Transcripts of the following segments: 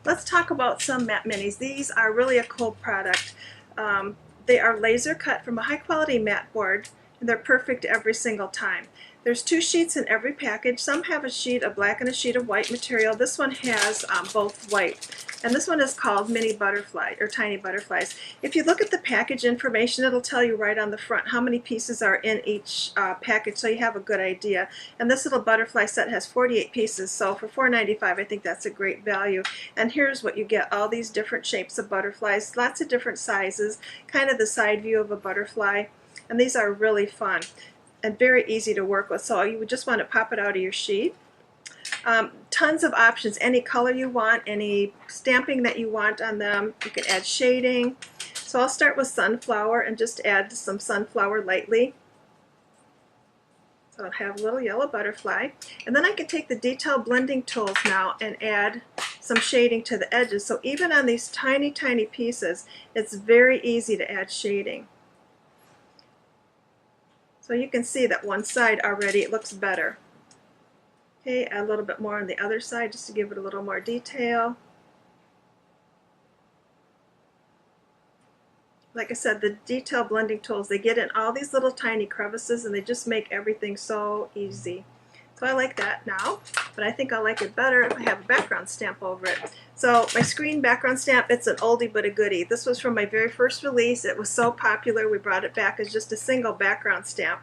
Let's talk about some matte minis. These are really a cool product. They are laser cut from a high quality matte board, and they're perfect every single time. There's 2 sheets in every package. Some have a sheet of black and a sheet of white material. This one has both white. And this one is called Mini Butterfly, or Tiny Butterflies. If you look at the package information, it'll tell you right on the front how many pieces are in each package, so you have a good idea. And this little butterfly set has 48 pieces, so for $4.95 I think that's a great value. And here's what you get: all these different shapes of butterflies, lots of different sizes, kind of the side view of a butterfly. And these are really fun and very easy to work with, so you would just want to pop it out of your sheet. Tons of options, any color you want, any stamping that you want on them. You can add shading. So I'll start with sunflower and just add some sunflower lightly. So I'll have a little yellow butterfly. And then I can take the detail blending tools now and add some shading to the edges. So even on these tiny, tiny pieces, it's very easy to add shading. So you can see that one side already, it looks better. Okay, add a little bit more on the other side just to give it a little more detail. Like I said, the detail blending tools, they get in all these little tiny crevices and they just make everything so easy. So I like that now, but I think I'll like it better if I have a background stamp over it. So my screen background stamp, it's an oldie but a goodie. This was from my very first release. It was so popular we brought it back as just a single background stamp.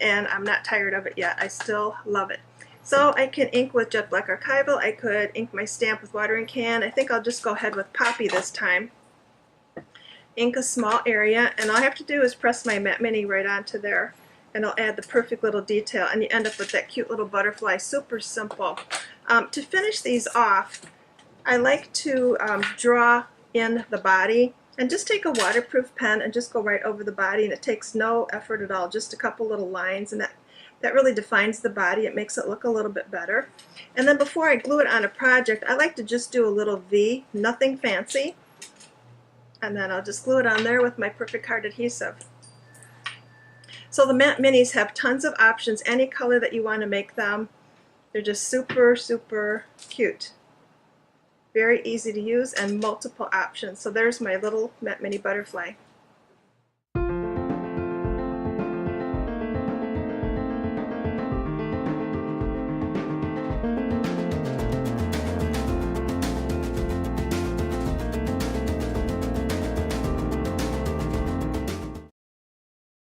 And I'm not tired of it yet. I still love it. So I can ink with Jet Black Archival. I could ink my stamp with watering can. I think I'll just go ahead with Poppy this time. Ink a small area, and all I have to do is press my matte mini right onto there, and I'll add the perfect little detail, and you end up with that cute little butterfly. Super simple. To finish these off, I like to draw in the body, and just take a waterproof pen and just go right over the body, and it takes no effort at all, just a couple little lines, and that really defines the body. It makes it look a little bit better. And then before I glue it on a project, I like to just do a little V, nothing fancy, and then I'll just glue it on there with my Perfect Card adhesive. So the matte minis have tons of options, any color that you want to make them. They're just super, super cute. Very easy to use and multiple options. So there's my little matte mini butterfly.